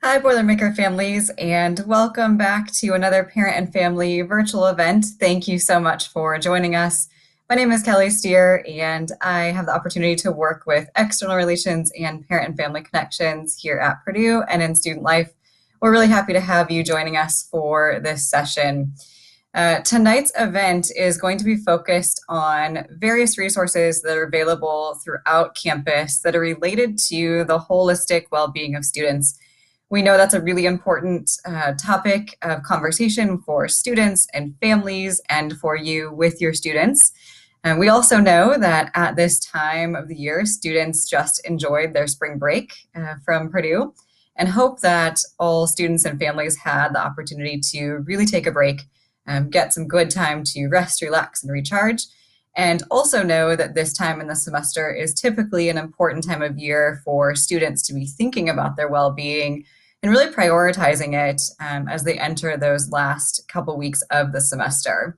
Hi, Boilermaker families, and welcome back to another parent and family virtual event. Thank you so much for joining us. My name is Kelly Steer, and I have the opportunity to work with external relations and parent and family connections here at Purdue and in student life. We're really happy to have you joining us for this session. Tonight's event is going to be focused on various resources that are available throughout campus that are related to the holistic well-being of students. We know that's a really important topic of conversation for students and families and for you with your students. And we also know that at this time of the year, students just enjoyed their spring break from Purdue and hope that all students and families had the opportunity to really take a break, get some good time to rest, relax, and recharge. And also know that this time in the semester is typically an important time of year for students to be thinking about their well-being and really prioritizing it as they enter those last couple weeks of the semester.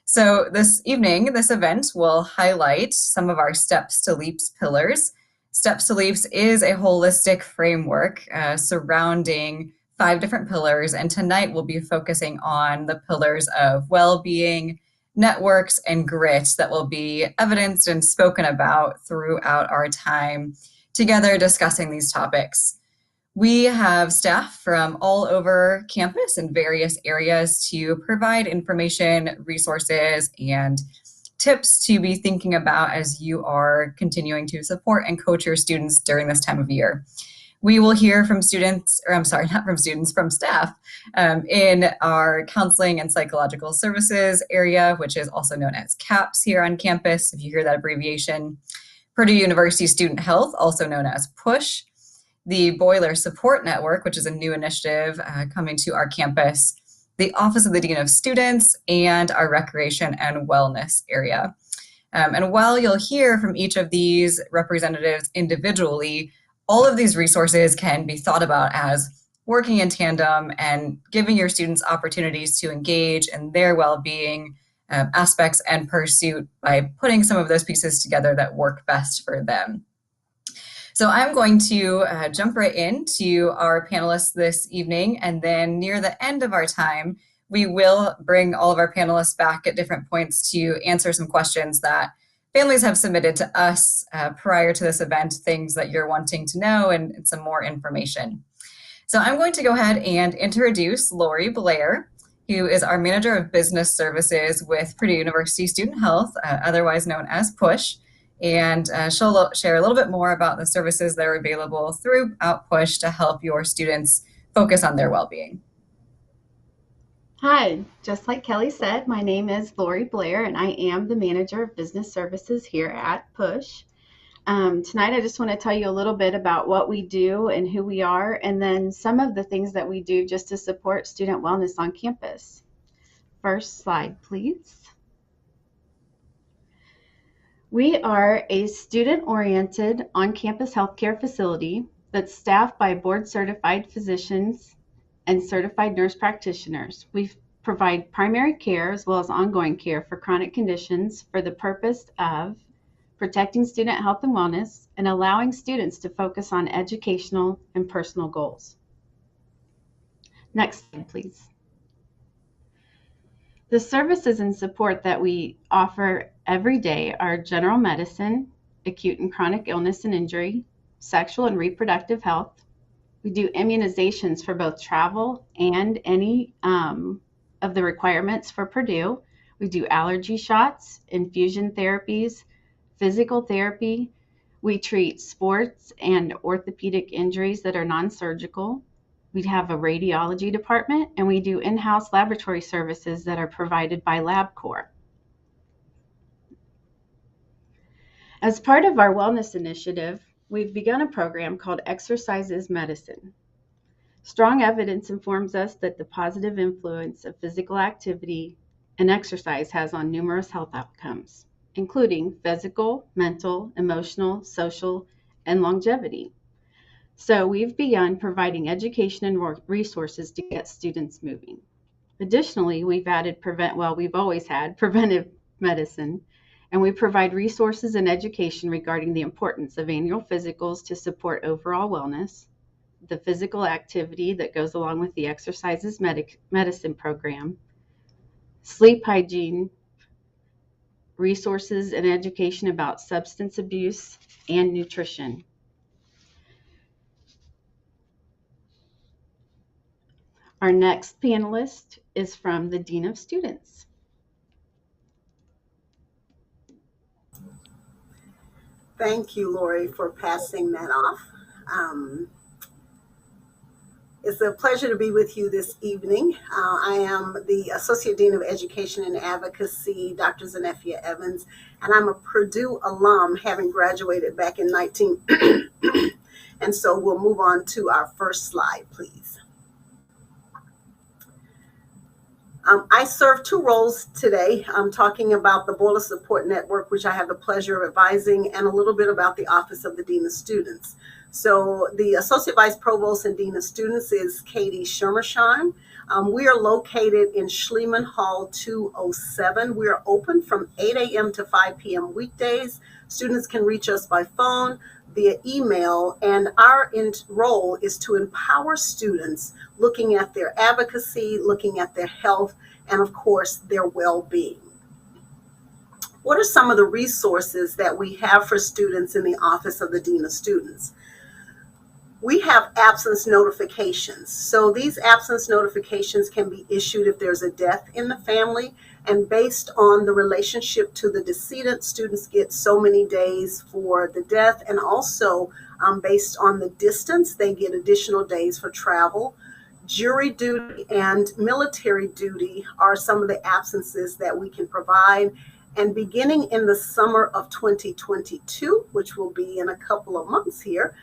So this evening, this event will highlight some of our Steps to Leaps pillars. Steps to Leaps is a holistic framework surrounding 5 different pillars, and tonight we'll be focusing on the pillars of well-being, networks, and grit that will be evidenced and spoken about throughout our time together discussing these topics. We have staff from all over campus in various areas to provide information, resources, and tips to be thinking about as you are continuing to support and coach your students during this time of year. We will hear from students, or I'm sorry, not from students, from staff in our counseling and psychological services area, which is also known as CAPS here on campus, if you hear that abbreviation. Purdue University Student Health, also known as PUSH. The Boiler Support Network, which is a new initiative coming to our campus, the Office of the Dean of Students, and our Recreation and Wellness area. And while you'll hear from each of these representatives individually, all of these resources can be thought about as working in tandem and giving your students opportunities to engage in their well-being aspects and pursuit by putting some of those pieces together that work best for them. So I'm going to jump right into our panelists this evening, and then near the end of our time, we will bring all of our panelists back at different points to answer some questions that families have submitted to us prior to this event, things that you're wanting to know and some more information. So I'm going to go ahead and introduce Lori Blair, who is our Manager of Business Services with Purdue University Student Health, otherwise known as PUSH. And she'll share a little bit more about the services that are available throughout PUSH to help your students focus on their well-being. Hi, just like Kelly said, my name is Lori Blair, and I am the Manager of Business Services here at PUSH. Tonight, I just want to tell you a little bit about what we do and who we are, and then some of the things that we do just to support student wellness on campus. First slide, please. We are a student-oriented on-campus healthcare facility that's staffed by board-certified physicians and certified nurse practitioners. We provide primary care as well as ongoing care for chronic conditions for the purpose of protecting student health and wellness and allowing students to focus on educational and personal goals. Next slide, please. The services and support that we offer every day are general medicine, acute and chronic illness and injury, sexual and reproductive health. We do immunizations for both travel and any of the requirements for Purdue. We do allergy shots, infusion therapies, physical therapy. We treat sports and orthopedic injuries that are non-surgical. We have a radiology department, and we do in-house laboratory services that are provided by LabCorp. As part of our wellness initiative, we've begun a program called Exercise is Medicine. Strong evidence informs us that the positive influence of physical activity and exercise has on numerous health outcomes, including physical, mental, emotional, social, and longevity. So we've begun providing education and resources to get students moving. Additionally, we've always had preventive medicine, and we provide resources and education regarding the importance of annual physicals to support overall wellness, the physical activity that goes along with the exercises medicine program, sleep hygiene, resources and education about substance abuse, and nutrition. Our next panelist is from the Dean of Students. Thank you, Lori, for passing that off. Um, it's a pleasure to be with you this evening. I am the Associate Dean of Education and Advocacy, Dr. Zenefia Evans, and I'm a Purdue alum, having graduated back in 19. And so we'll move on to our first slide, please. I serve two roles today. I'm talking about the Boiler Support Network, which I have the pleasure of advising, and a little bit about the Office of the Dean of Students. So the Associate Vice Provost and Dean of Students is Katie Schermersheim. We are located in Schliemann Hall 207. We are open from 8 a.m. to 5 p.m. weekdays. Students can reach us by phone, via email, and our role is to empower students looking at their advocacy, looking at their health, and of course, their well-being. What are some of the resources that we have for students in the Office of the Dean of Students? We have absence notifications. So these absence notifications can be issued if there's a death in the family, and based on the relationship to the decedent, students get so many days for the death, and also based on the distance, they get additional days for travel. Jury duty and military duty are some of the absences that we can provide. And beginning in the summer of 2022, which will be in a couple of months here,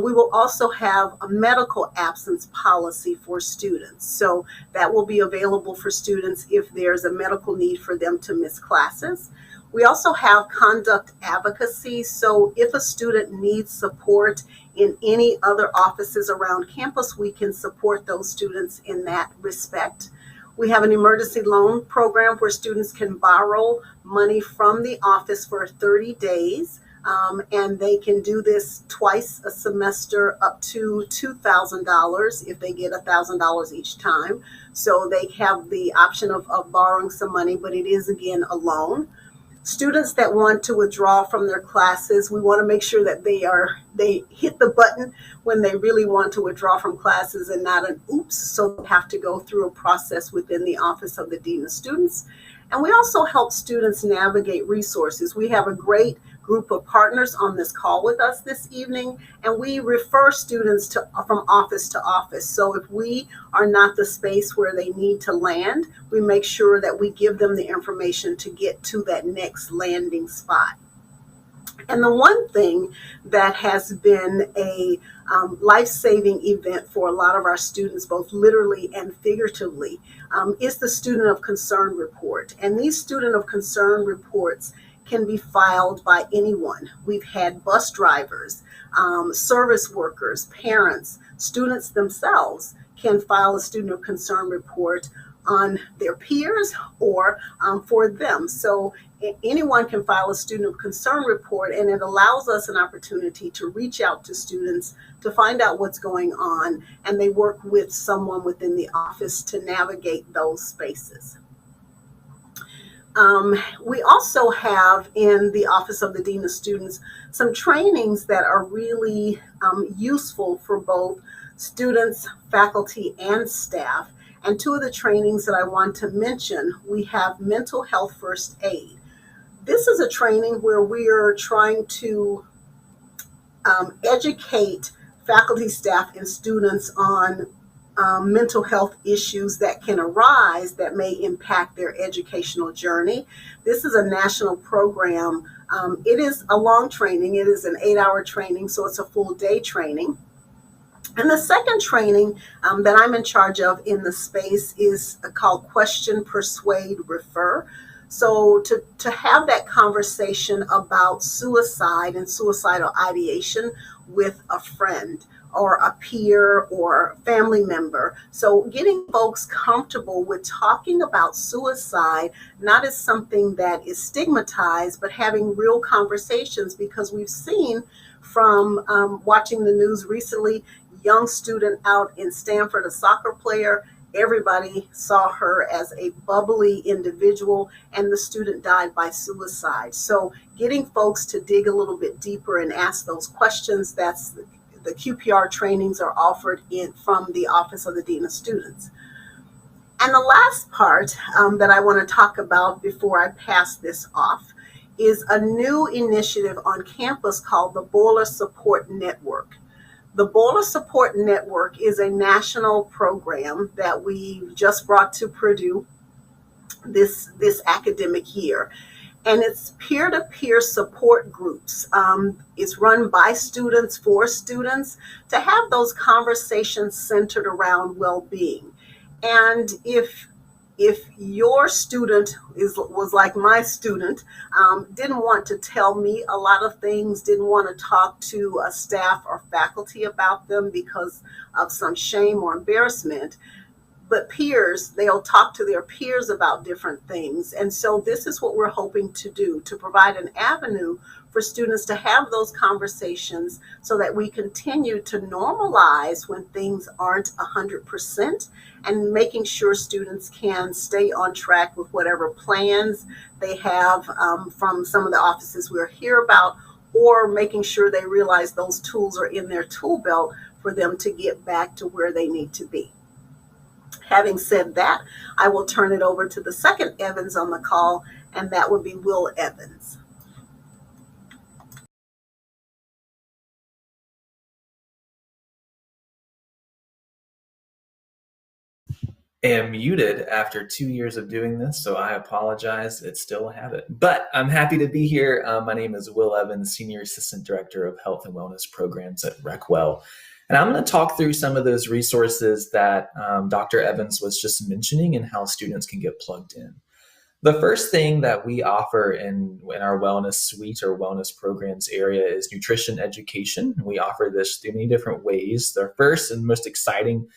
we will also have a medical absence policy for students. So that will be available for students if there's a medical need for them to miss classes. We also have conduct advocacy. So if a student needs support in any other offices around campus, we can support those students in that respect. We have an emergency loan program where students can borrow money from the office for 30 days, and they can do this twice a semester up to $2,000 if they get $1,000 each time. So they have the option of borrowing some money, but it is, again, a loan. Students that want to withdraw from their classes, we want to make sure that they hit the button when they really want to withdraw from classes and not an oops, so they have to go through a process within the Office of the Dean of Students. And we also help students navigate resources. We have a great group of partners on this call with us this evening, and we refer students from office to office. So if we are not the space where they need to land, we make sure that we give them the information to get to that next landing spot. And the one thing that has been a life-saving event for a lot of our students, both literally and figuratively, is the Student of Concern report. And these Student of Concern reports can be filed by anyone. We've had bus drivers, service workers, parents, students themselves can file a Student of Concern report on their peers or for them. So anyone can file a Student of Concern report, and it allows us an opportunity to reach out to students to find out what's going on, and they work with someone within the office to navigate those spaces. We also have in the Office of the Dean of Students some trainings that are really useful for both students, faculty, and staff. And two of the trainings that I want to mention, we have mental health first aid. This is a training where we are trying to educate faculty, staff, and students on mental health issues that can arise that may impact their educational journey. This is a national program. It is a long training. It is an 8-hour training, so it's a full day training. And the second training that I'm in charge of in the space is called Question, Persuade, Refer. So to have that conversation about suicide and suicidal ideation with a friend or a peer or family member. So getting folks comfortable with talking about suicide, not as something that is stigmatized, but having real conversations, because we've seen from watching the news recently, young student out in Stanford, a soccer player. Everybody saw her as a bubbly individual, and the student died by suicide. So getting folks to dig a little bit deeper and ask those questions, that's the QPR trainings are offered from the Office of the Dean of Students. And the last part that I want to talk about before I pass this off is a new initiative on campus called the Boiler Support Network. The Boiler Support Network is a national program that we just brought to Purdue this academic year. And it's peer-to-peer support groups. It's run by students for students to have those conversations centered around well-being. And if your student was like my student, didn't want to tell me a lot of things, didn't want to talk to a staff or faculty about them because of some shame or embarrassment, but peers, they'll talk to their peers about different things. And so this is what we're hoping to do, to provide an avenue for students to have those conversations so that we continue to normalize when things aren't 100%, and making sure students can stay on track with whatever plans they have from some of the offices we'll hear about, or making sure they realize those tools are in their tool belt for them to get back to where they need to be. Having said that, I will turn it over to the second Evans on the call, and that would be Will Evans. Am muted after 2 years of doing this, so I apologize. It's still a habit, but I'm happy to be here. My name is Will Evans, Senior Assistant Director of Health and Wellness Programs at RecWell. And I'm going to talk through some of those resources that Dr. Evans was just mentioning and how students can get plugged in. The first thing that we offer in our wellness suite or wellness programs area is nutrition education. We offer this in many different ways. The first and most exciting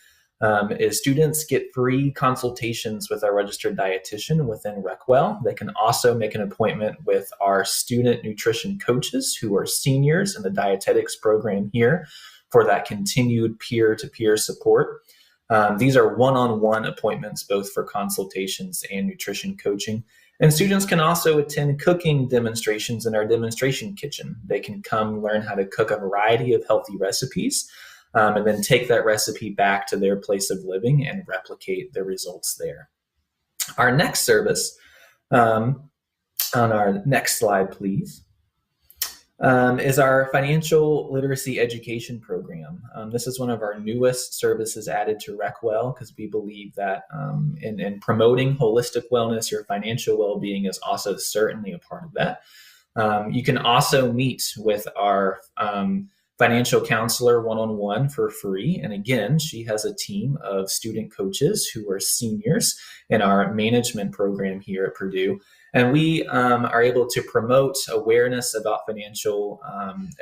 is students get free consultations with our registered dietitian within RecWell. They can also make an appointment with our student nutrition coaches who are seniors in the dietetics program here for that continued peer-to-peer support. These are one-on-one appointments, both for consultations and nutrition coaching. And students can also attend cooking demonstrations in our demonstration kitchen. They can come learn how to cook a variety of healthy recipes, and then take that recipe back to their place of living and replicate the results there. Our next service, on our next slide, please, is our financial literacy education program. This is one of our newest services added to RecWell because we believe that in promoting holistic wellness, your financial well-being is also certainly a part of that. You can also meet with our financial counselor one-on-one for free. And again, she has a team of student coaches who are seniors in our management program here at Purdue. And we are able to promote awareness about financial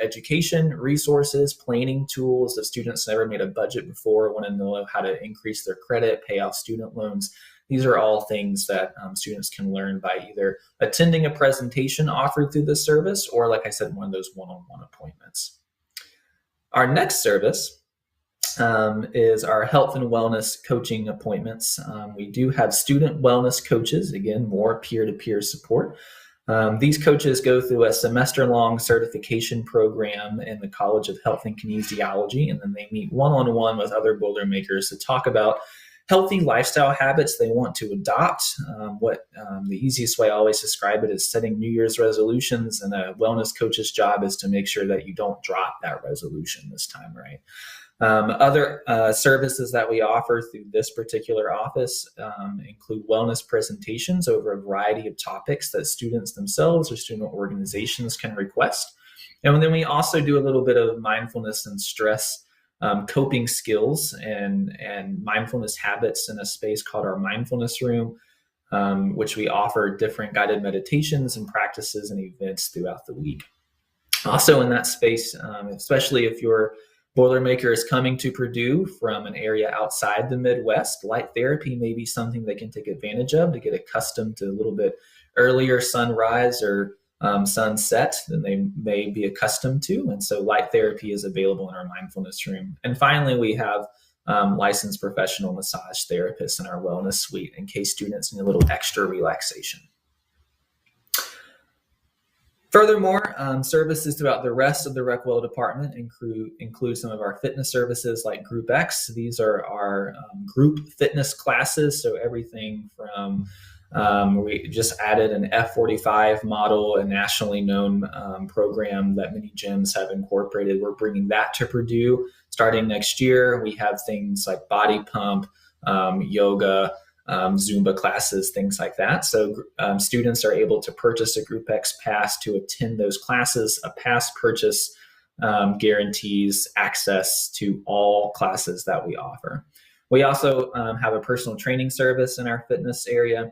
education resources, planning tools. If students never made a budget before, want to know how to increase their credit, pay off student loans. These are all things that students can learn by either attending a presentation offered through this service or, like I said, one of those one-on-one appointments. Our next service is our health and wellness coaching appointments. We do have student wellness coaches, again, more peer-to-peer support. These coaches go through a semester-long certification program in the College of Health and Kinesiology, and then they meet one-on-one with other Boilermakers to talk about healthy lifestyle habits they want to adopt. The easiest way I always describe it is setting New Year's resolutions, and a wellness coach's job is to make sure that you don't drop that resolution this time, right? Other services that we offer through this particular office include wellness presentations over a variety of topics that students themselves or student organizations can request. And then we also do a little bit of mindfulness and stress coping skills and mindfulness habits in a space called our mindfulness room, which we offer different guided meditations and practices and events throughout the week. Also in that space, especially if your Boilermaker is coming to Purdue from an area outside the Midwest, light therapy may be something they can take advantage of to get accustomed to a little bit earlier sunrise or sunset than they may be accustomed to. And so light therapy is available in our mindfulness room. And finally, we have licensed professional massage therapists in our wellness suite in case students need a little extra relaxation. Furthermore, services throughout the rest of the Recwell department include some of our fitness services like Group X. These are our group fitness classes, so everything from we just added an F45 model, a nationally known program that many gyms have incorporated. We're bringing that to Purdue starting next year. We have things like body pump, yoga, Zumba classes, things like that. So students are able to purchase a Group X pass to attend those classes. A pass purchase guarantees access to all classes that we offer. We also have a personal training service in our fitness area.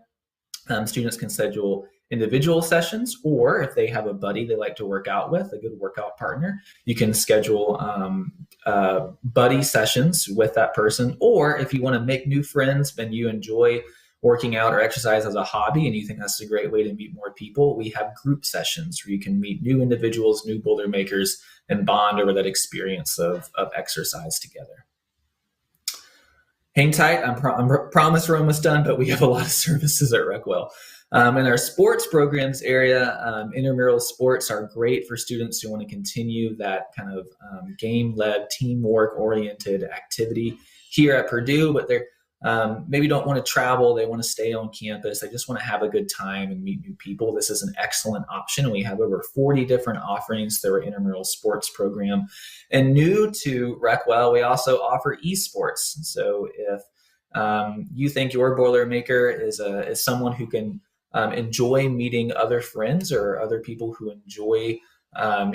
Students can schedule individual sessions, or if they have a buddy they like to work out with, a good workout partner, you can schedule buddy sessions with that person. Or if you want to make new friends and you enjoy working out or exercise as a hobby and you think that's a great way to meet more people, we have group sessions where you can meet new individuals, new boulder makers, and bond over that experience of exercise together. Hang tight, I promise we're almost done, but we have a lot of services at Recwell. In our sports programs area, intramural sports are great for students who want to continue that kind of game-led, teamwork-oriented activity here at Purdue, but they're maybe don't want to travel, they want to stay on campus, they just want to have a good time and meet new people. This is an excellent option. We have over 40 different offerings through our intramural sports program. And new to Recwell, we also offer esports. So if you think your Boilermaker is someone who can enjoy meeting other friends or other people who enjoy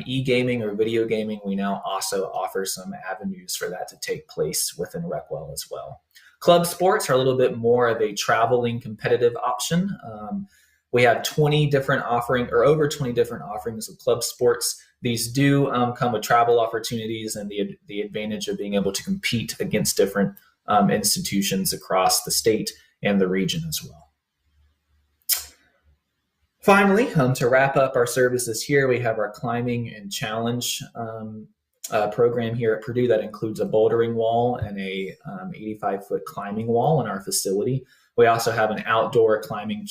e-gaming or video gaming, we now also offer some avenues for that to take place within Recwell as well. Club sports are a little bit more of a traveling competitive option. We have 20 different offerings, or over 20 different offerings of club sports. These do come with travel opportunities and the advantage of being able to compete against different institutions across the state and the region as well. Finally, to wrap up our services here, we have our climbing and challenge program here at Purdue that includes a bouldering wall and a 85-foot climbing wall in our facility. We also have an outdoor climbing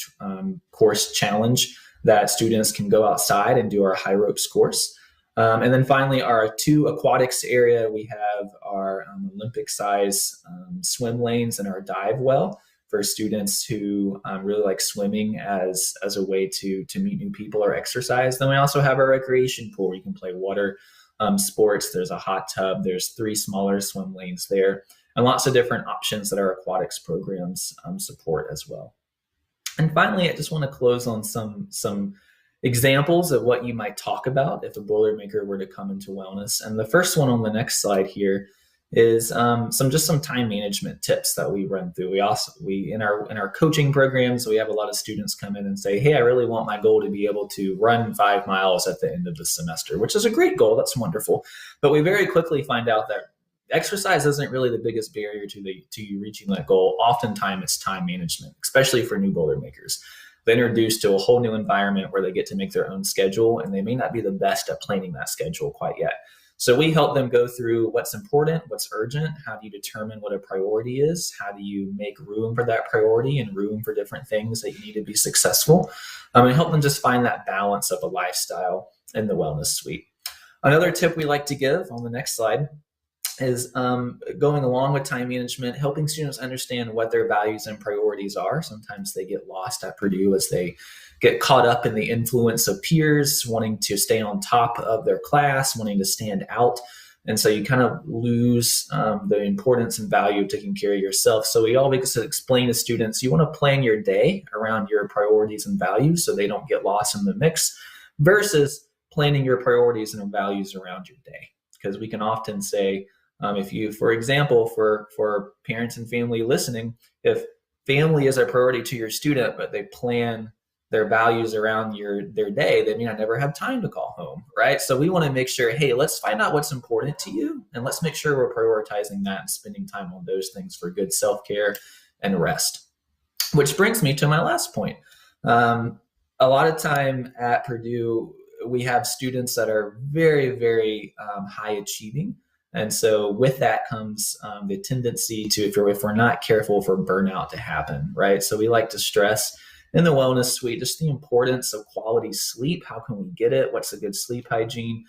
course challenge that students can go outside and do our high ropes course. And then finally, our two aquatics area, we have our Olympic size swim lanes and our dive well for students who really like swimming as a way to meet new people or exercise. Then we also have our recreation pool where you can play water sports. There's a hot tub. There's 3 smaller swim lanes there, and lots of different options that our aquatics programs support as well. And finally, I just want to close on some examples of what you might talk about if a Boilermaker were to come into wellness. And the first one on the next slide here is some time management tips that we run through. We in our coaching programs, we have a lot of students come in and say, hey, I really want my goal to be able to run 5 miles at the end of the semester, which is a great goal. That's wonderful. But we very quickly find out that exercise isn't really the biggest barrier to you reaching that goal. Oftentimes it's time management, especially for new Boilermakers. They're introduced to a whole new environment where they get to make their own schedule, and they may not be the best at planning that schedule quite yet. So we help them go through what's important, what's urgent, how do you determine what a priority is, how do you make room for that priority and room for different things that you need to be successful, and help them just find that balance of a lifestyle in the wellness suite. Another tip we like to give on the next slide is going along with time management, helping students understand what their values and priorities are. Sometimes they get lost at Purdue as they get caught up in the influence of peers, wanting to stay on top of their class, wanting to stand out. And so you kind of lose the importance and value of taking care of yourself. So we always explain to students, you want to plan your day around your priorities and values so they don't get lost in the mix, versus planning your priorities and values around your day. Because we can often say, if you, for example, for parents and family listening, if family is a priority to your student, but they plan their values around their day, they may not never have time to call home, right? So we want to make sure, hey, let's find out what's important to you, and let's make sure we're prioritizing that and spending time on those things for good self-care and rest. Which brings me to my last point. a lot of time at Purdue, we have students that are very, very high achieving. And so with that comes the tendency to, if we're not careful, for burnout to happen, right? So we like to stress in the wellness suite just the importance of quality sleep. How can we get it? What's a good sleep hygiene?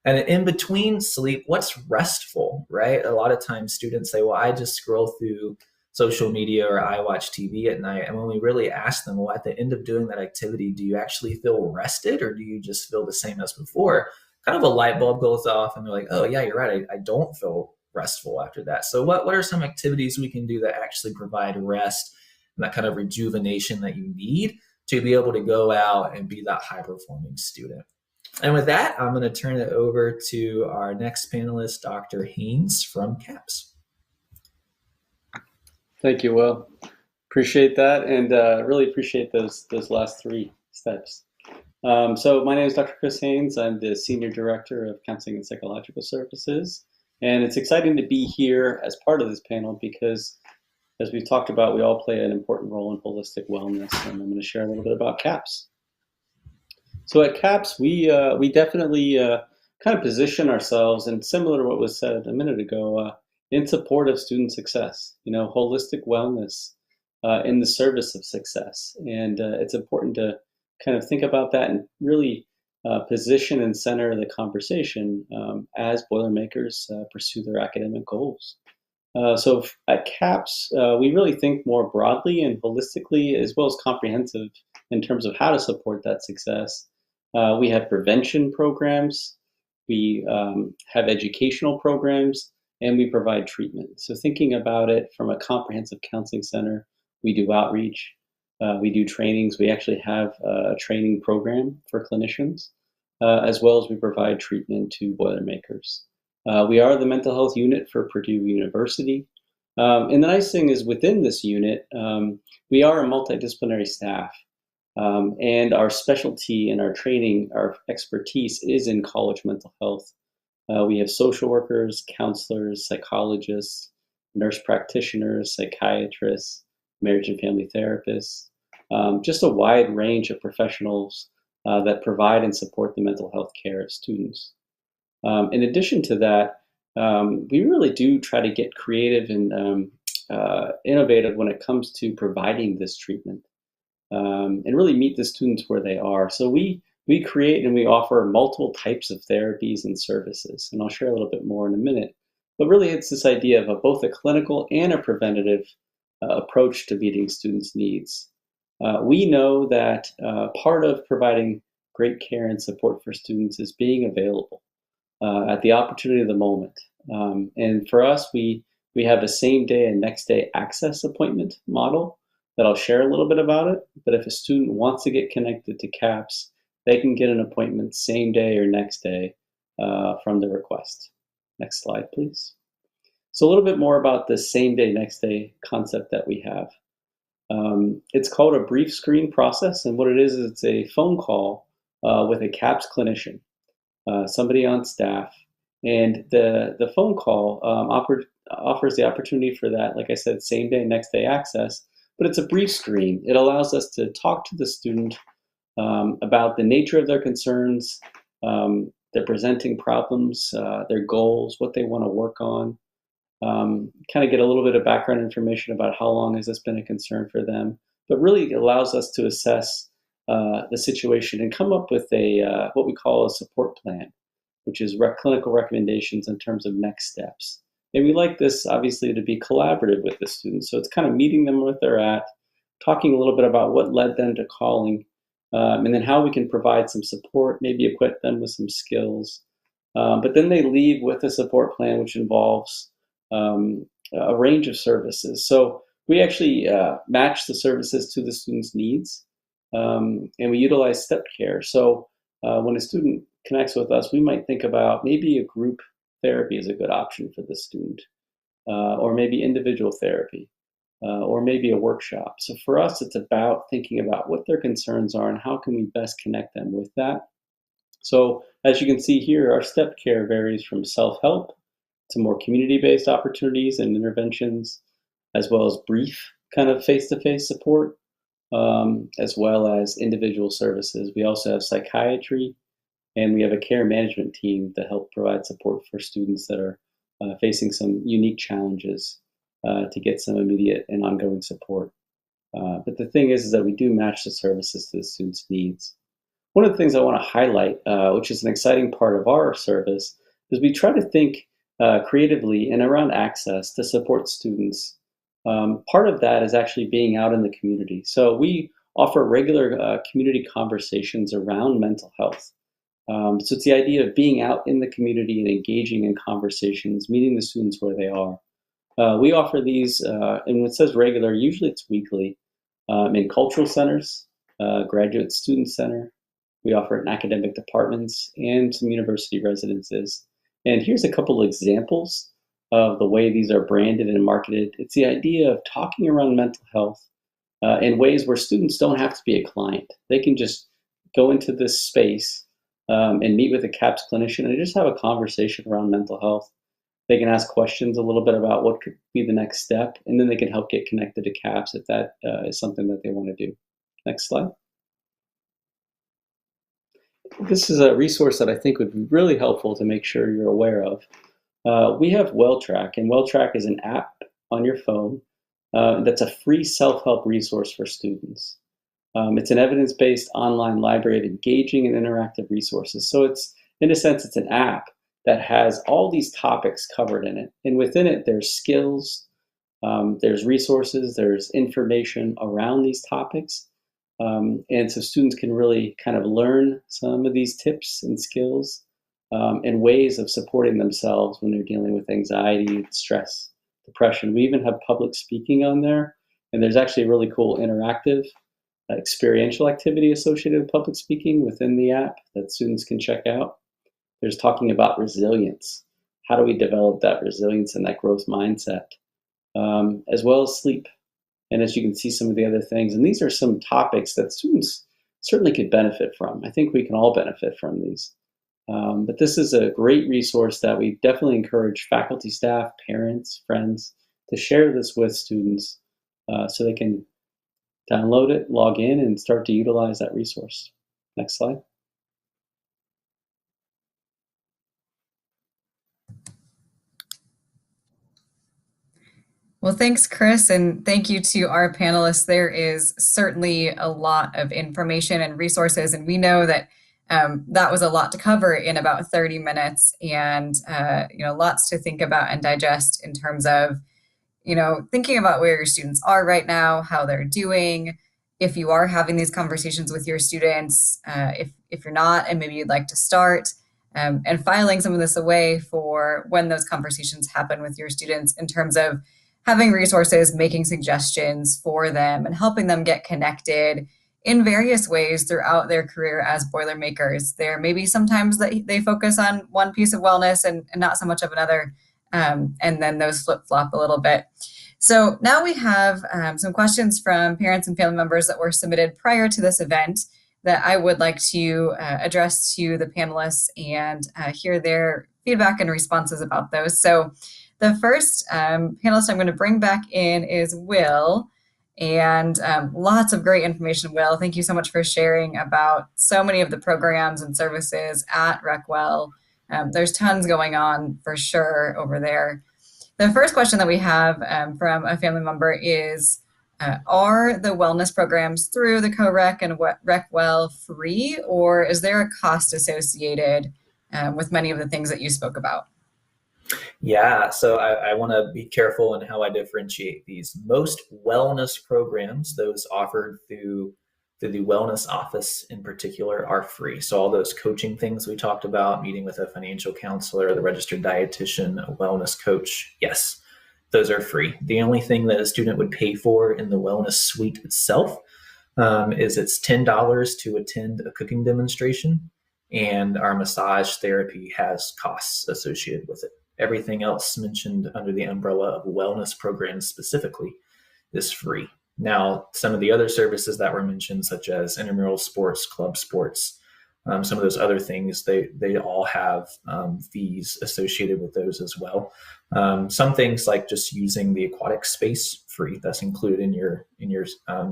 And in between sleep, what's restful, right? A lot of times students say, well, I just scroll through social media or I watch TV at night. And when we really ask them, well, at the end of doing that activity, do you actually feel rested or do you just feel the same as before? Kind of a light bulb goes off and they're like, oh, yeah, you're right. I don't feel restful after that. So what are some activities we can do that actually provide rest and that kind of rejuvenation that you need to be able to go out and be that high performing student? And with that, I'm going to turn it over to our next panelist, Dr. Haynes from CAPS. Thank you, Will. Appreciate that, and really appreciate those last 3 steps. So my name is Dr. Chris Haynes. I'm the Senior Director of Counseling and Psychological Services, and it's exciting to be here as part of this panel because, as we've talked about, we all play an important role in holistic wellness, and I'm going to share a little bit about CAPS. So at CAPS, we definitely kind of position ourselves, and similar to what was said a minute ago, in support of student success, holistic wellness in the service of success. And it's important to kind of think about that and really position and center the conversation as Boilermakers pursue their academic goals. So at CAPS, we really think more broadly and holistically, as well as comprehensive in terms of how to support that success. We have prevention programs, we have educational programs, and we provide treatment. So thinking about it from a comprehensive counseling center, we do outreach, we do trainings. We actually have a training program for clinicians, as well as we provide treatment to Boilermakers. We are the mental health unit for Purdue University. And the nice thing is within this unit, we are a multidisciplinary staff. And our specialty and our training, our expertise is in college mental health. We have social workers, counselors, psychologists, nurse practitioners, psychiatrists, marriage and family therapists, just a wide range of professionals that provide and support the mental health care of students. In addition to that, we really do try to get creative and innovative when it comes to providing this treatment. And really meet the students where they are. So we create and we offer multiple types of therapies and services, and I'll share a little bit more in a minute. But really, it's this idea of both a clinical and a preventative approach to meeting students' needs. We know that part of providing great care and support for students is being available at the opportunity of the moment. And for us, we have a same day and next day access appointment model that I'll share a little bit about it. But if a student wants to get connected to CAPS, they can get an appointment same day or next day from the request. Next slide, please. So a little bit more about the same day, next day concept that we have. It's called a brief screen process. And what it is it's a phone call with a CAPS clinician, somebody on staff. And the phone call offers the opportunity for that, like I said, same day, next day access. But it's a brief screen. It allows us to talk to the student about the nature of their concerns, their presenting problems, their goals, what they want to work on, kind of get a little bit of background information about how long has this been a concern for them. But really it allows us to assess the situation and come up with a what we call a support plan, which is clinical recommendations in terms of next steps. And we like this, obviously, to be collaborative with the students. So it's kind of meeting them where they're at, talking a little bit about what led them to calling, and then how we can provide some support, maybe equip them with some skills. But then they leave with a support plan, which involves a range of services. So we actually match the services to the student's needs, and we utilize step care. So when a student connects with us, we might think about maybe a group therapy is a good option for the student, or maybe individual therapy, or maybe a workshop. So for us, it's about thinking about what their concerns are and how can we best connect them with that. So as you can see here, our step care varies from self-help to more community-based opportunities and interventions, as well as brief kind of face-to-face support. as well as individual services. We also have psychiatry, and we have a care management team to help provide support for students that are facing some unique challenges to get some immediate and ongoing support. But the thing is that we do match the services to the students' needs. One of the things I want to highlight, which is an exciting part of our service, is we try to think creatively and around access to support students. Part of that is actually being out in the community. So we offer regular community conversations around mental health. So it's the idea of being out in the community and engaging in conversations, meeting the students where they are. We offer these, and when it says regular, usually it's weekly, in cultural centers, graduate student center. We offer it in academic departments and some university residences. And here's a couple of examples of the way these are branded and marketed. It's the idea of talking around mental health in ways where students don't have to be a client. They can just go into this space and meet with a CAPS clinician and just have a conversation around mental health. They can ask questions a little bit about what could be the next step, and then they can help get connected to CAPS if that is something that they want to do. Next slide. This is a resource that I think would be really helpful to make sure you're aware of. We have WellTrack, and WellTrack is an app on your phone that's a free self-help resource for students. It's an evidence-based online library of engaging and interactive resources. So it's, in a sense, it's an app that has all these topics covered in it. And within it, there's skills, there's resources, there's information around these topics. And so students can really kind of learn some of these tips and skills and ways of supporting themselves when they're dealing with anxiety, stress, depression. We even have public speaking on there. And there's actually a really cool interactive experiential activity associated with public speaking within the app that students can check out. There's talking about resilience. How do we develop that resilience and that growth mindset, as well as sleep? And as you can see, some of the other things. And these are some topics that students certainly could benefit from. I think we can all benefit from these. But this is a great resource that we definitely encourage faculty, staff, parents, friends to share this with students so they can download it, log in, and start to utilize that resource. Next slide. Well, thanks, Chris, and thank you to our panelists. There is certainly a lot of information and resources, and we know that that was a lot to cover in about 30 minutes, and lots to think about and digest in terms of thinking about where your students are right now, how they're doing, if you are having these conversations with your students, if you're not, and maybe you'd like to start, and filing some of this away for when those conversations happen with your students in terms of having resources, making suggestions for them, and helping them get connected in various ways throughout their career as Boilermakers. There may be sometimes that they focus on one piece of wellness and not so much of another, and then those flip-flop a little bit. So now we have some questions from parents and family members that were submitted prior to this event that I would like to address to the panelists and hear their feedback and responses about those. So the first panelist I'm going to bring back in is Will, and lots of great information, Will. Thank you so much for sharing about so many of the programs and services at Recwell. There's tons going on for sure over there. The first question that we have from a family member is, are the wellness programs through the CoRec and Recwell free, or is there a cost associated with many of the things that you spoke about? Yeah, so I want to be careful in how I differentiate these. Most wellness programs, those offered through the wellness office in particular, are free. So all those coaching things we talked about, meeting with a financial counselor, the registered dietitian, a wellness coach, yes, those are free. The only thing that a student would pay for in the wellness suite itself is it's $10 to attend a cooking demonstration, and our massage therapy has costs associated with it. Everything else mentioned under the umbrella of wellness programs specifically is free. Now, some of the other services that were mentioned, such as intramural sports, club sports, some of those other things, they all have fees associated with those as well. Some things like just using the aquatic space free, that's included in your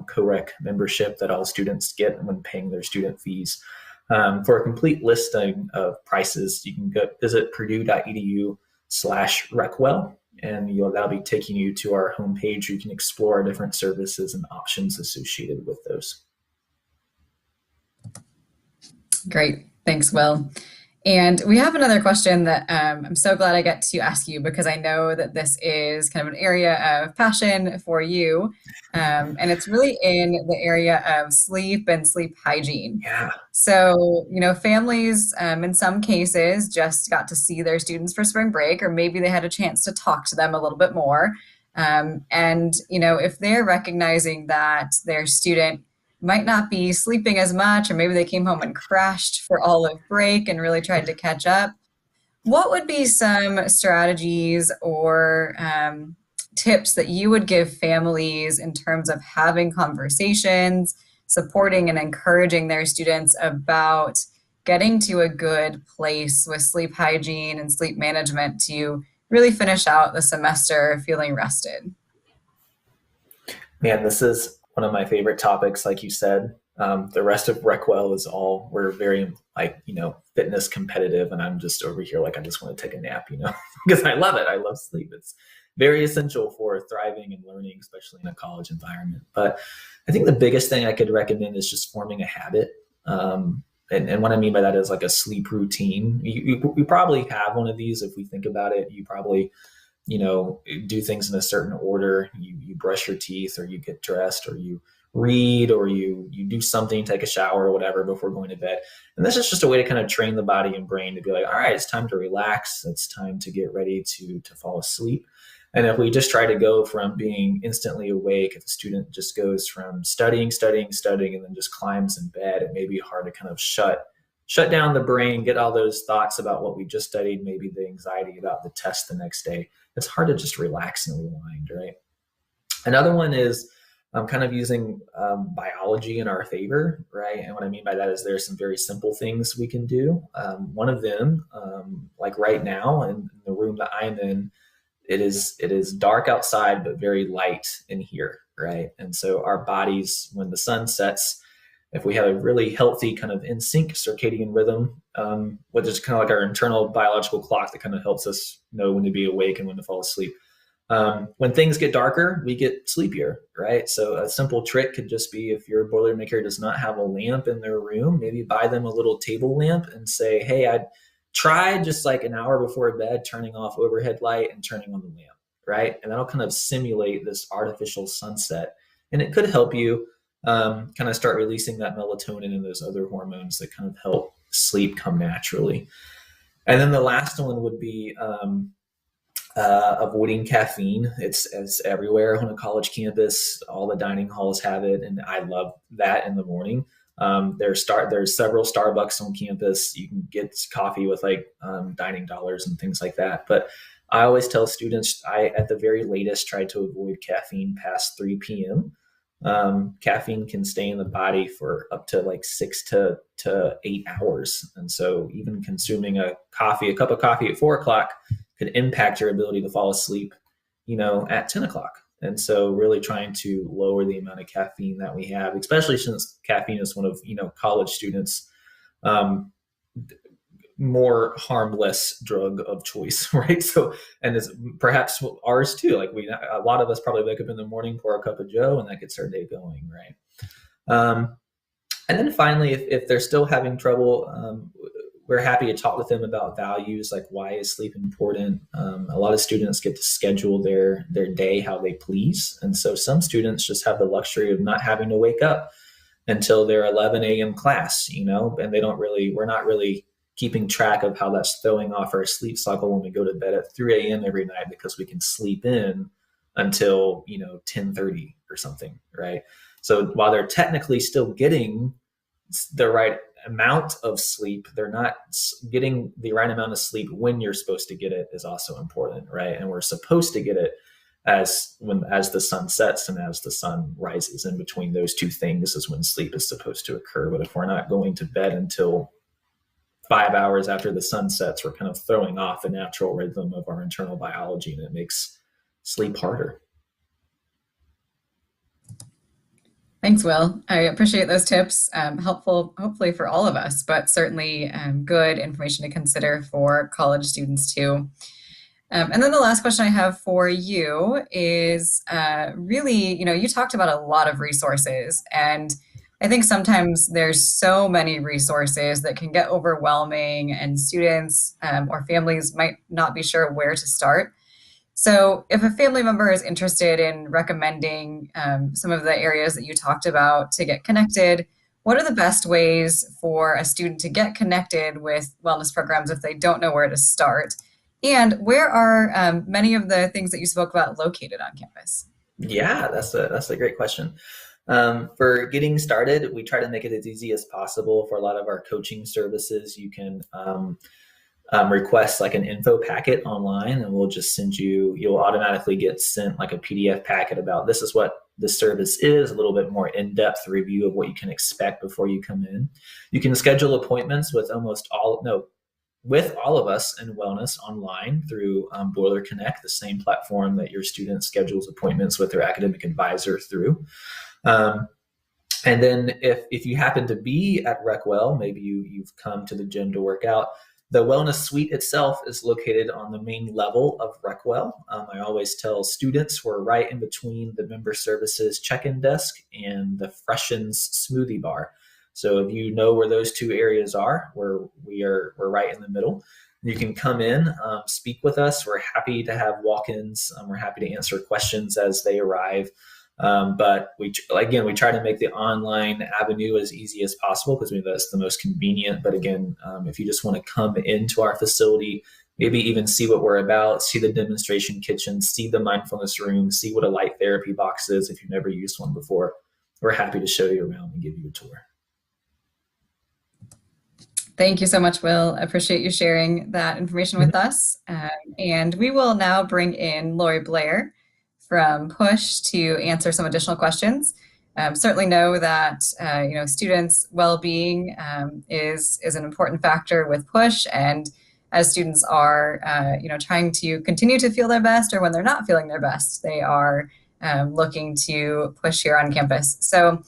co-rec membership that all students get when paying their student fees. For a complete listing of prices, you can go visit purdue.edu/recwell, and that'll be taking you to our homepage where you can explore our different services and options associated with those. Great. Thanks, Will. And we have another question that I'm so glad I get to ask you, because I know that this is kind of an area of passion for you. And it's really in the area of sleep and sleep hygiene. Yeah. So, families in some cases just got to see their students for spring break, or maybe they had a chance to talk to them a little bit more. And, if they're recognizing that their student might not be sleeping as much, or maybe they came home and crashed for all of break and really tried to catch up, what would be some strategies or tips that you would give families in terms of having conversations, supporting and encouraging their students about getting to a good place with sleep hygiene and sleep management to really finish out the semester feeling rested? Man, this is one of my favorite topics. Like you said, the rest of Recwell is we're very fitness competitive, and I'm just over here I just want to take a nap, because I love it. I love sleep. It's very essential for thriving and learning, especially in a college environment. But I think the biggest thing I could recommend is just forming a habit. And what I mean by that is like a sleep routine. You probably have one of these. If we think about it, you probably do things in a certain order. You brush your teeth, or you get dressed, or you read, or you do something, take a shower or whatever before going to bed. And this is just a way to kind of train the body and brain to be like, all right, it's time to relax. It's time to get ready to fall asleep. And if we just try to go from being instantly awake, if a student just goes from studying, and then just climbs in bed, it may be hard to kind of shut down the brain, get all those thoughts about what we just studied, maybe the anxiety about the test the next day. It's hard to just relax and rewind, right? Another one is kind of using biology in our favor, right? And what I mean by that is there's some very simple things we can do. One of them, like right now in the room that I'm in, it is dark outside, but very light in here, right? And so our bodies, when the sun sets, if we have a really healthy kind of in sync circadian rhythm, which is kind of like our internal biological clock that kind of helps us know when to be awake and when to fall asleep. When things get darker, we get sleepier, right? So a simple trick could just be, if your Boilermaker does not have a lamp in their room, maybe buy them a little table lamp and say, hey, I'd try just like an hour before bed, turning off overhead light and turning on the lamp, right? And that'll kind of simulate this artificial sunset. And it could help you kind of start releasing that melatonin and those other hormones that kind of help sleep come naturally. And then the last one would be avoiding caffeine. It's everywhere on a college campus. All the dining halls have it, and I love that in the morning. There's several Starbucks on campus. You can get coffee with dining dollars and things like that. But I always tell students, at the very latest, try to avoid caffeine past 3 p.m. Caffeine can stay in the body for up to 6 to 8 hours. And so even consuming a cup of coffee at 4 o'clock could impact your ability to fall asleep, at 10 o'clock. And so really trying to lower the amount of caffeine that we have, especially since caffeine is one of, college students' more harmless drug of choice, right? So, and it's perhaps ours too. A lot of us probably wake up in the morning, pour a cup of Joe, and that gets our day going, right? And then finally, if they're still having trouble, we're happy to talk with them about values, like why is sleep important. A lot of students get to schedule their day how they please. And so some students just have the luxury of not having to wake up until their 11 a.m. class, and we're not really keeping track of how that's throwing off our sleep cycle when we go to bed at 3 a.m. every night, because we can sleep in until, 10:30 or something, right? So while they're technically still getting the right amount of sleep, they're not getting the right amount of sleep when you're supposed to get it is also important, right? And we're supposed to get it as the sun sets and as the sun rises. In between those two things is when sleep is supposed to occur. But if we're not going to bed until 5 hours after the sun sets, we're kind of throwing off the natural rhythm of our internal biology, and it makes sleep harder. Thanks, Will. I appreciate those tips. Helpful, hopefully, for all of us, but certainly good information to consider for college students too. And then the last question I have for you is really, you talked about a lot of resources, and I think sometimes there's so many resources that can get overwhelming, and students or families might not be sure where to start. So if a family member is interested in recommending some of the areas that you talked about to get connected, what are the best ways for a student to get connected with wellness programs if they don't know where to start? And where are many of the things that you spoke about located on campus? Yeah, that's a great question. For getting started, we try to make it as easy as possible. For a lot of our coaching services, you can request like an info packet online, and we'll just you'll automatically get sent like a PDF packet about this is what this service is, a little bit more in-depth review of what you can expect before you come in. You can schedule appointments with with all of us in wellness online through Boiler Connect, the same platform that your student schedules appointments with their academic advisor through. And then if you happen to be at RecWell, maybe you've come to the gym to work out, the wellness suite itself is located on the main level of RecWell. I always tell students we're right in between the member services check-in desk and the Freshens smoothie bar. So if you know where those two areas are, we're right in the middle. You can come in, speak with us. We're happy to have walk-ins. We're happy to answer questions as they arrive. But we try to make the online avenue as easy as possible because that's the most convenient. But again, if you just want to come into our facility, maybe even see what we're about, see the demonstration kitchen, see the mindfulness room, see what a light therapy box is if you've never used one before, we're happy to show you around and give you a tour. Thank you so much, Will. I appreciate you sharing that information with us. And we will now bring in Lori Blair from PUSH to answer some additional questions. Certainly know that students' well-being is an important factor with PUSH, and as students are trying to continue to feel their best, or when they're not feeling their best, they are looking to PUSH here on campus. So,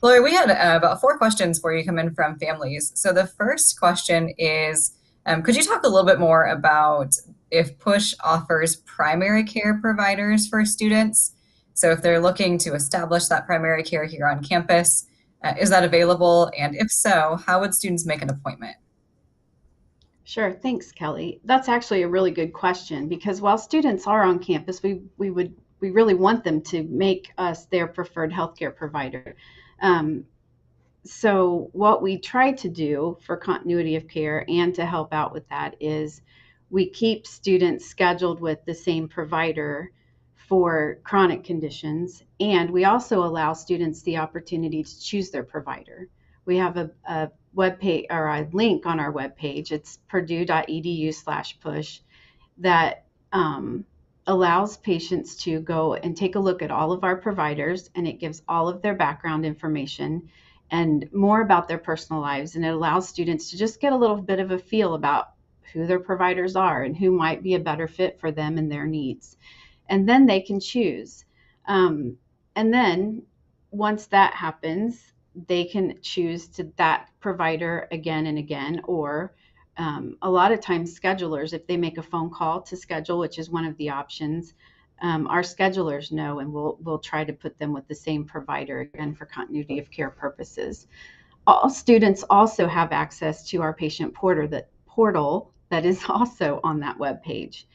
Lori, we had about 4 questions for you come in from families. So the first question is, could you talk a little bit more about if PUSH offers primary care providers for students? So if they're looking to establish that primary care here on campus, is that available? And if so, how would students make an appointment? Sure. Thanks, Kelly. That's actually a really good question, because while students are on campus, we really want them to make us their preferred healthcare provider. So what we try to do for continuity of care and to help out with that is we keep students scheduled with the same provider for chronic conditions, and we also allow students the opportunity to choose their provider. We have a web page or a link on our webpage. It's purdue.edu/push that allows patients to go and take a look at all of our providers, and it gives all of their background information and more about their personal lives. And it allows students to just get a little bit of a feel about who their providers are and who might be a better fit for them and their needs. And then they can choose. And then once that happens, they can choose to that provider again and again, or a lot of times schedulers, if they make a phone call to schedule, which is one of the options, our schedulers know, and we'll try to put them with the same provider again for continuity of care purposes. All students also have access to our patient portal that is also on that web page.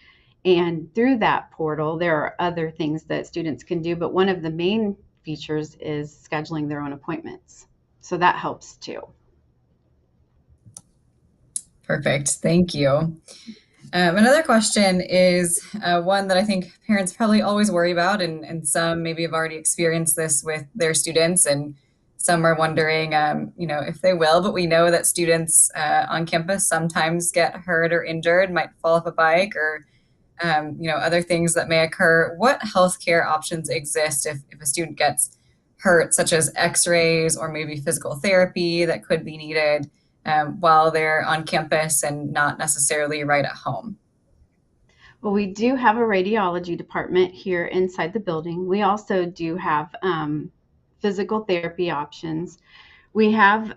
And through that portal, there are other things that students can do, but one of the main features is scheduling their own appointments. So that helps too. Perfect. Thank you. Another question is one that I think parents probably always worry about, and some maybe have already experienced this with their students, and some are wondering, if they will, but we know that students on campus sometimes get hurt or injured, might fall off a bike, or other things that may occur. What healthcare options exist if a student gets hurt, such as x-rays or maybe physical therapy that could be needed? while they're on campus and not necessarily right at home? Well, we do have a radiology department here inside the building. We also do have physical therapy options. We have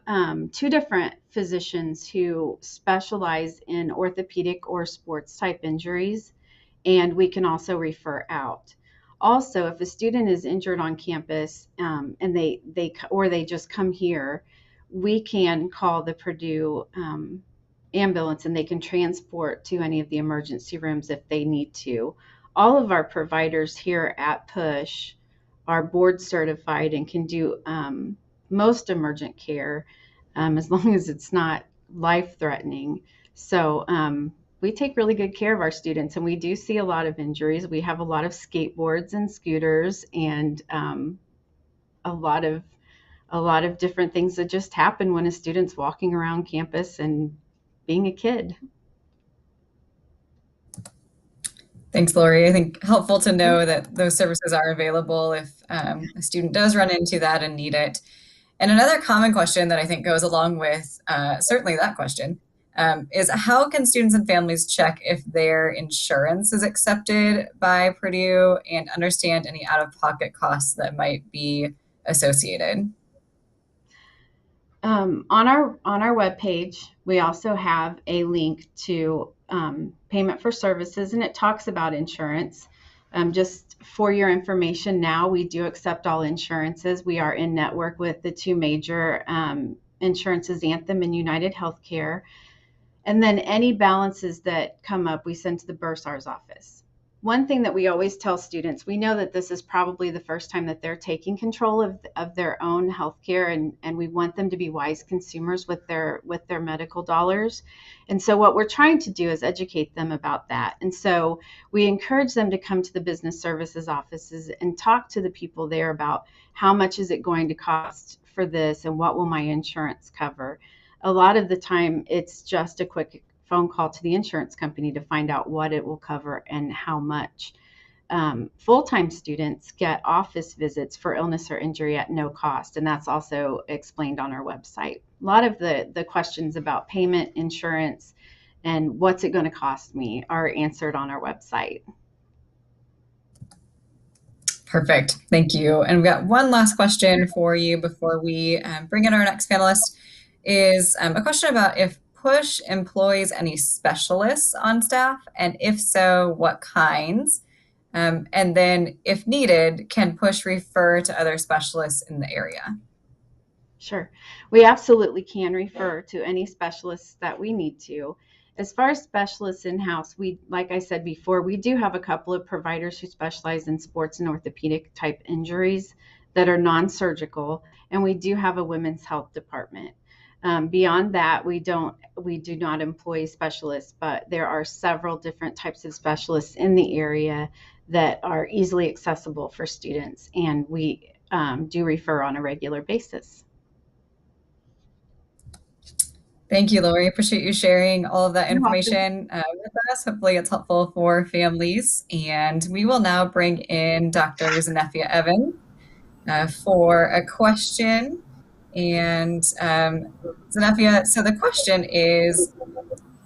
two different physicians who specialize in orthopedic or sports type injuries, and we can also refer out. Also, if a student is injured on campus and they just come here, we can call the Purdue ambulance and they can transport to any of the emergency rooms if they need to. All of our providers here at PUSH are board certified and can do most emergent care as long as it's not life threatening. So we take really good care of our students, and we do see a lot of injuries. We have a lot of skateboards and scooters and a lot of different things that just happen when a student's walking around campus and being a kid. Thanks, Lori. I think helpful to know that those services are available if a student does run into that and need it. And another common question that I think goes along with certainly that question is how can students and families check if their insurance is accepted by Purdue and understand any out-of-pocket costs that might be associated? On our webpage, we also have a link to payment for services, and it talks about insurance. Just for your information now, we do accept all insurances. We are in network with the two major insurances, Anthem and United Healthcare. And then any balances that come up, we send to the bursar's office. One thing that we always tell students, we know that this is probably the first time that they're taking control of their own healthcare, and we want them to be wise consumers with their medical dollars. And so what we're trying to do is educate them about that. And so we encourage them to come to the business services offices and talk to the people there about how much is it going to cost for this and what will my insurance cover. A lot of the time, it's just a quick phone call to the insurance company to find out what it will cover and how much. Full-time students get office visits for illness or injury at no cost, and that's also explained on our website. A lot of the questions about payment, insurance, and what's it going to cost me are answered on our website. Perfect. Thank you. And we've got one last question for you before we bring in our next panelist, is a question about if PUSH employs any specialists on staff, and if so, what kinds? And then, if needed, can PUSH refer to other specialists in the area? Sure. We absolutely can refer to any specialists that we need to. As far as specialists in-house, like I said before, we do have a couple of providers who specialize in sports and orthopedic type injuries that are non-surgical, and we do have a women's health department. Beyond that, we do not employ specialists, but there are several different types of specialists in the area that are easily accessible for students, and we do refer on a regular basis. Thank you, Lori. Appreciate you sharing all of that information with us. Hopefully it's helpful for families. And we will now bring in Dr. Zenefia Evans for a question. And Zenefia, so the question is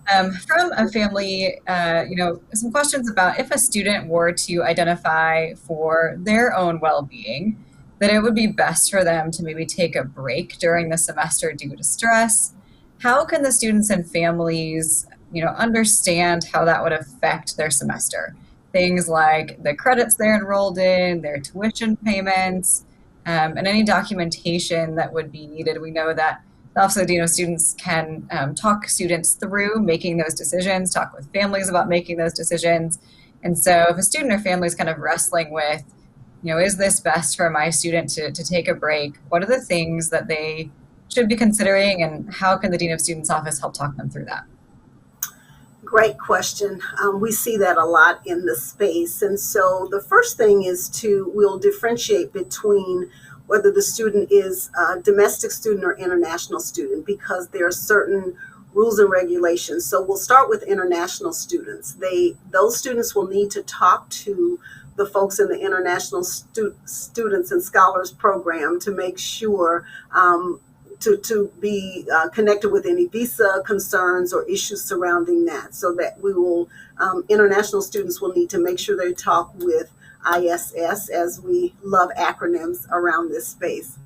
from a family, some questions about if a student were to identify for their own well-being, that it would be best for them to maybe take a break during the semester due to stress. How can the students and families, understand how that would affect their semester? Things like the credits they're enrolled in, their tuition payments, and any documentation that would be needed. We know that the Office of the Dean of Students can talk students through making those decisions, talk with families about making those decisions. And so if a student or family is kind of wrestling with, is this best for my student to take a break? What are the things that they should be considering, and how can the Dean of Students office help talk them through that? Great question. We see that a lot in the space. And so the first thing is we'll differentiate between whether the student is a domestic student or international student, because there are certain rules and regulations. So we'll start with international students. Those students will need to talk to the folks in the International Students and Scholars Program to make sure to be connected with any visa concerns or issues surrounding that, so that we will, international students will need to make sure they talk with ISS, as we love acronyms around this space.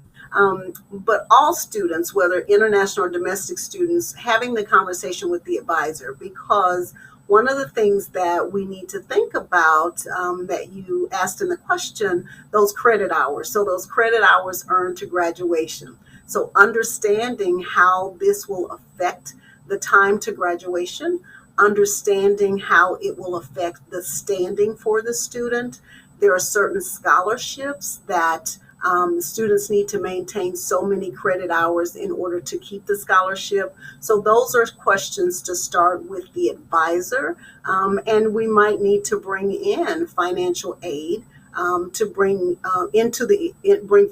But all students, whether international or domestic students, having the conversation with the advisor, because one of the things that we need to think about, that you asked in the question, those credit hours. So those credit hours earned to graduation. So understanding how this will affect the time to graduation, understanding how it will affect the standing for the student. There are certain scholarships that students need to maintain so many credit hours in order to keep the scholarship. So those are questions to start with the advisor. And we might need to bring in financial aid to bring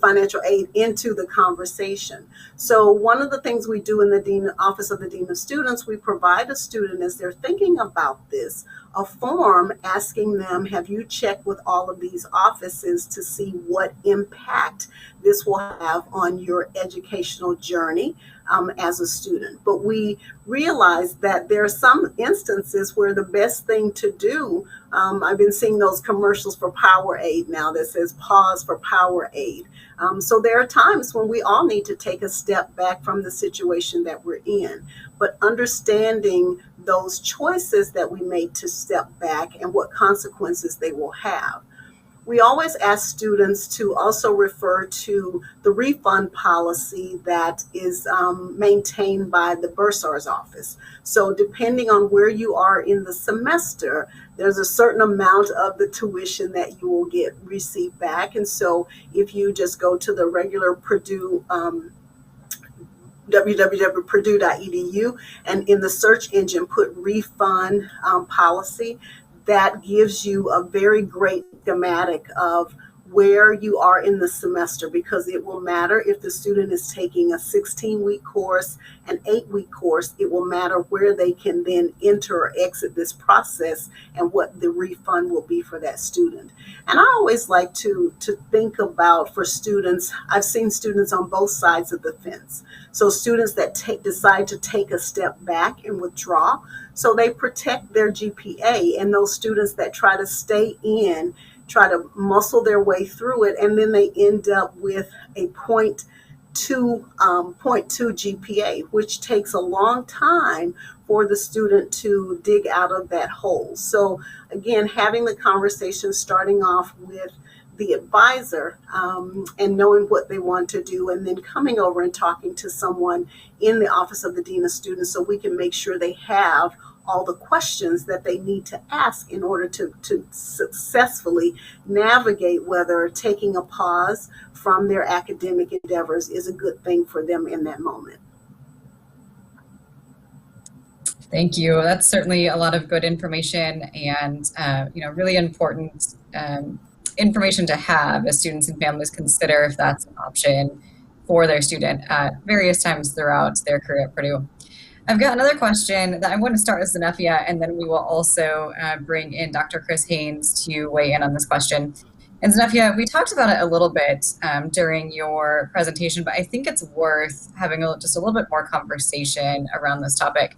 financial aid into the conversation. So one of the things we do in the Office of the Dean of Students, we provide a student, as they're thinking about this, a form asking them, have you checked with all of these offices to see what impact this will have on your educational journey as a student? But we realize that there are some instances where the best thing to do, I've been seeing those commercials for Powerade now that says pause for Powerade. So there are times when we all need to take a step back from the situation that we're in, but understanding those choices that we make to step back and what consequences they will have. We always ask students to also refer to the refund policy that is maintained by the bursar's office. So depending on where you are in the semester, there's a certain amount of the tuition that you will get received back. And so if you just go to the regular Purdue, www.purdue.edu, and in the search engine put refund policy, that gives you a very great schematic of where you are in the semester, because it will matter if the student is taking a 16-week course, an 8-week course. It will matter where they can then enter or exit this process and what the refund will be for that student. And I always like to think about, for students, I've seen students on both sides of the fence. So students that decide to take a step back and withdraw, so they protect their GPA, and those students that try to stay in, try to muscle their way through it, and then they end up with a 0.2 GPA, which takes a long time for the student to dig out of that hole. So again, having the conversation, starting off with the advisor, and knowing what they want to do, and then coming over and talking to someone in the Office of the Dean of Students, so we can make sure they have all the questions that they need to ask in order to successfully navigate whether taking a pause from their academic endeavors is a good thing for them in that moment. Thank you. That's certainly a lot of good information, and really important information to have as students and families consider if that's an option for their student at various times throughout their career at Purdue. I've got another question that I want to start with Zenefia, and then we will also bring in Dr. Chris Haynes to weigh in on this question. And Zenefia, we talked about it a little bit during your presentation, but I think it's worth having just a little bit more conversation around this topic.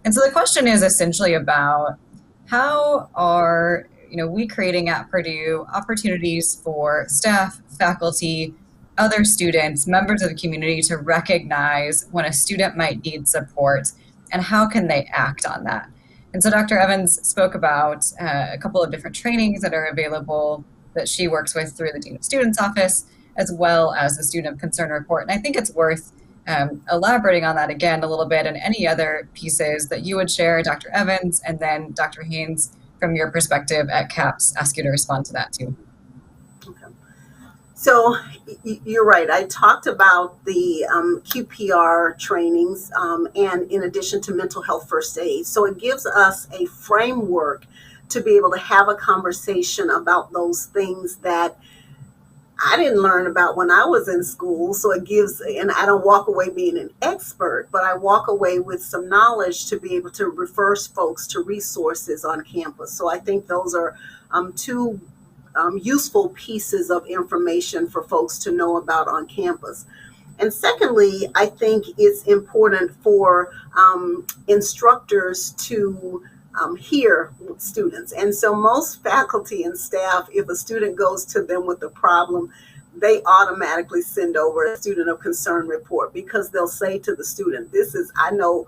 And so the question is essentially about how are we creating at Purdue opportunities for staff, faculty, other students, members of the community to recognize when a student might need support, and how can they act on that? And so Dr. Evans spoke about a couple of different trainings that are available that she works with through the Dean of Students office, as well as the Student of Concern report. And I think it's worth elaborating on that again a little bit, and any other pieces that you would share, Dr. Evans, and then Dr. Haynes, from your perspective at CAPS, ask you to respond to that too. Okay. So you're right. I talked about the QPR trainings, and in addition to mental health first aid. So it gives us a framework to be able to have a conversation about those things that I didn't learn about when I was in school. So it gives, and I don't walk away being an expert, but I walk away with some knowledge to be able to refer folks to resources on campus. So I think those are two useful pieces of information for folks to know about on campus. And secondly, I think it's important for instructors to hear students. And so most faculty and staff, if a student goes to them with a problem, they automatically send over a student of concern report, because they'll say to the student, this is, I know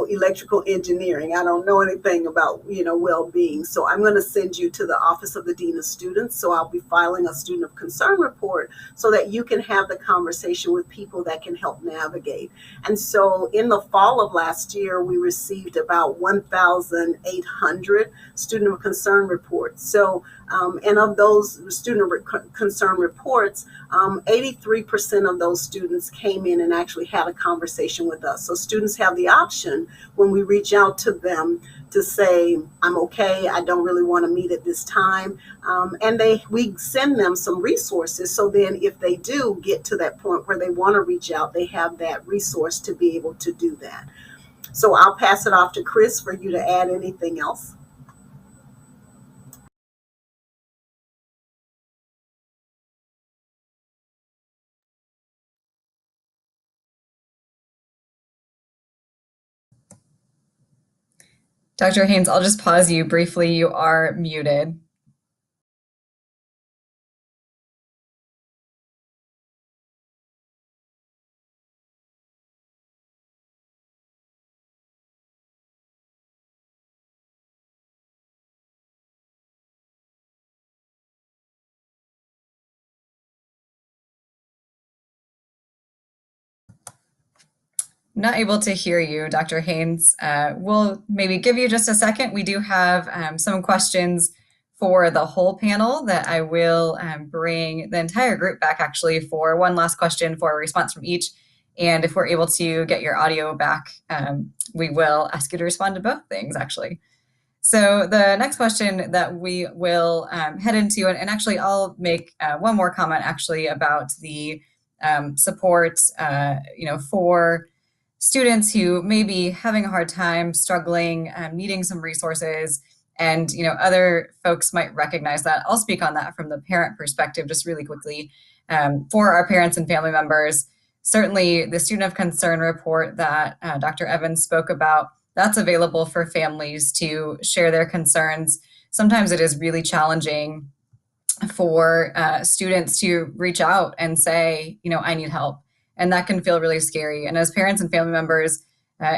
electrical engineering. I don't know anything about, well-being. So I'm going to send you to the Office of the Dean of Students. So I'll be filing a student of concern report so that you can have the conversation with people that can help navigate. And so in the fall of last year, we received about 1,800 student of concern reports. So, and of those student concern reports, 83% of those students came in and actually had a conversation with us. So students have the option, when we reach out to them, to say, I'm okay, I don't really want to meet at this time. And we send them some resources. So then if they do get to that point where they want to reach out, they have that resource to be able to do that. So I'll pass it off to Chris for you to add anything else. Dr. Haynes, I'll just pause you briefly. You are muted. Not able to hear you, Dr. Haynes. We'll maybe give you just a second. We do have some questions for the whole panel that I will bring the entire group back actually for one last question for a response from each. And if we're able to get your audio back, we will ask you to respond to both things actually. So the next question that we will head into, and actually I'll make one more comment actually about the support, for students who may be having a hard time, struggling, needing some resources, and other folks might recognize that. I'll speak on that from the parent perspective just really quickly. For our parents and family members, certainly the student of concern report that Dr. Evans spoke about, that's available for families to share their concerns. Sometimes it is really challenging for students to reach out and say, I need help. And that can feel really scary. And as parents and family members,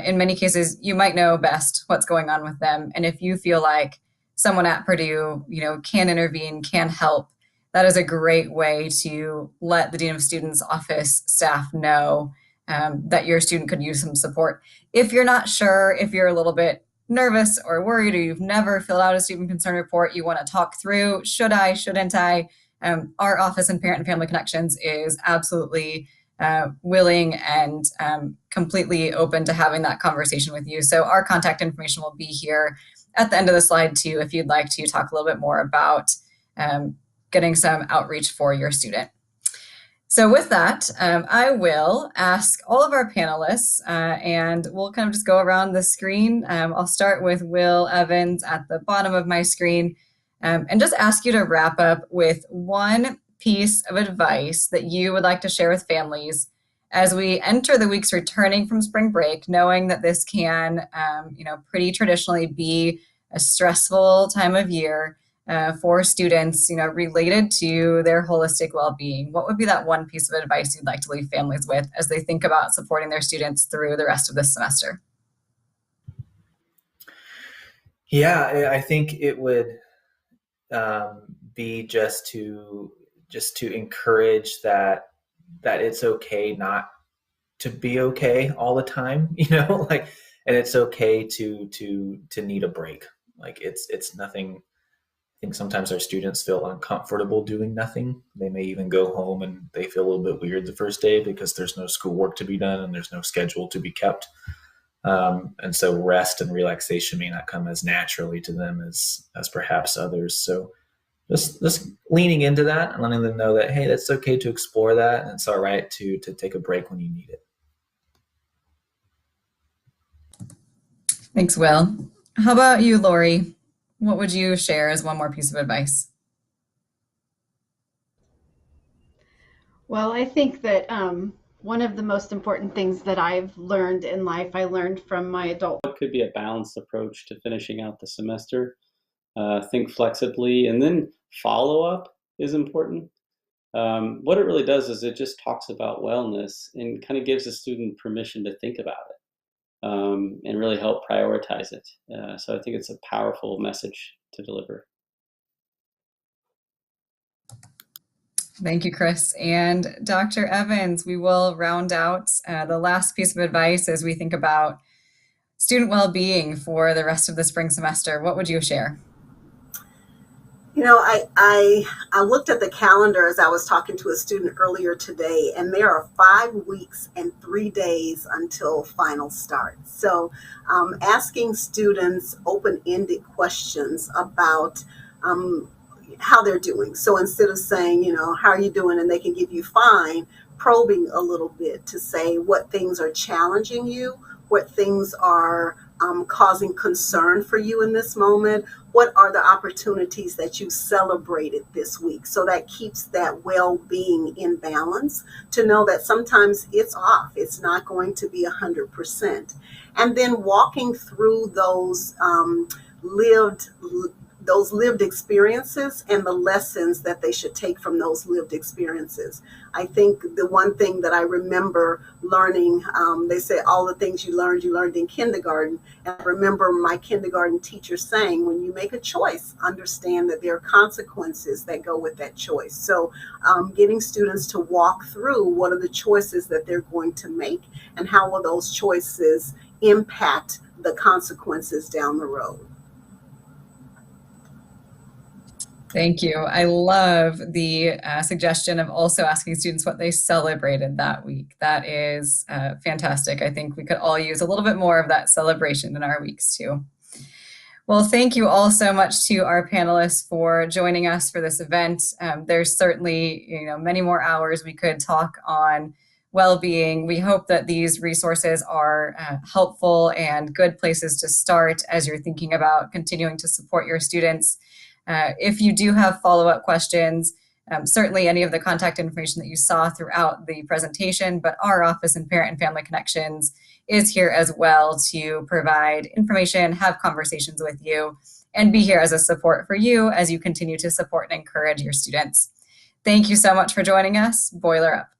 in many cases, you might know best what's going on with them. And if you feel like someone at Purdue, can intervene, can help, that is a great way to let the Dean of Students office staff know that your student could use some support. If you're not sure, if you're a little bit nervous or worried, or you've never filled out a student concern report, you want to talk through, should I, shouldn't I? Our office and Parent and Family Connections is absolutely willing and completely open to having that conversation with you. So our contact information will be here at the end of the slide too, if you'd like to talk a little bit more about getting some outreach for your student. So with that, I will ask all of our panelists, and we'll kind of just go around the screen. I'll start with Will Evans at the bottom of my screen, and just ask you to wrap up with one piece of advice that you would like to share with families as we enter the weeks returning from spring break, knowing that this can, pretty traditionally be a stressful time of year for students, related to their holistic well-being. What would be that one piece of advice you'd like to leave families with as they think about supporting their students through the rest of this semester? Yeah, I think it would be just to encourage that it's okay not to be okay all the time, and it's okay to need a break. Like it's nothing. I think sometimes our students feel uncomfortable doing nothing. They may even go home and they feel a little bit weird the first day because there's no schoolwork to be done and there's no schedule to be kept. And so rest and relaxation may not come as naturally to them as perhaps others. So just leaning into that and letting them know that, hey, that's okay to explore that. And it's all right to take a break when you need it. Thanks, Will. How about you, Lori? What would you share as one more piece of advice? Well, I think that one of the most important things that I've learned in life, I learned from my adult. What could be a balanced approach to finishing out the semester? Think flexibly, and then follow up is important. What it really does is it just talks about wellness and kind of gives the student permission to think about it and really help prioritize it. So I think it's a powerful message to deliver. Thank you, Chris. And Dr. Evans, we will round out the last piece of advice as we think about student well-being for the rest of the spring semester. What would you share? You know, I looked at the calendar as I was talking to a student earlier today, and there are 5 weeks and 3 days until final start. So asking students open-ended questions about how they're doing. So instead of saying, you know, how are you doing? And they can give you fine, probing a little bit to say what things are challenging you, what things are causing concern for you in this moment. What are the opportunities that you celebrated this week? So that keeps that well-being in balance, to know that sometimes it's off. It's not going to be 100%. And then walking through lived experiences and the lessons that they should take from those lived experiences. I think the one thing that I remember learning, they say all the things you learned in kindergarten. And I remember my kindergarten teacher saying, when you make a choice, understand that there are consequences that go with that choice. So getting students to walk through what are the choices that they're going to make and how will those choices impact the consequences down the road. Thank you. I love the suggestion of also asking students what they celebrated that week. That is fantastic. I think we could all use a little bit more of that celebration in our weeks too. Well, thank you all so much to our panelists for joining us for this event. There's certainly, many more hours we could talk on well-being. We hope that these resources are helpful and good places to start as you're thinking about continuing to support your students. If you do have follow-up questions, certainly any of the contact information that you saw throughout the presentation, but our office in Parent and Family Connections is here as well to provide information, have conversations with you, and be here as a support for you as you continue to support and encourage your students. Thank you so much for joining us. Boiler up.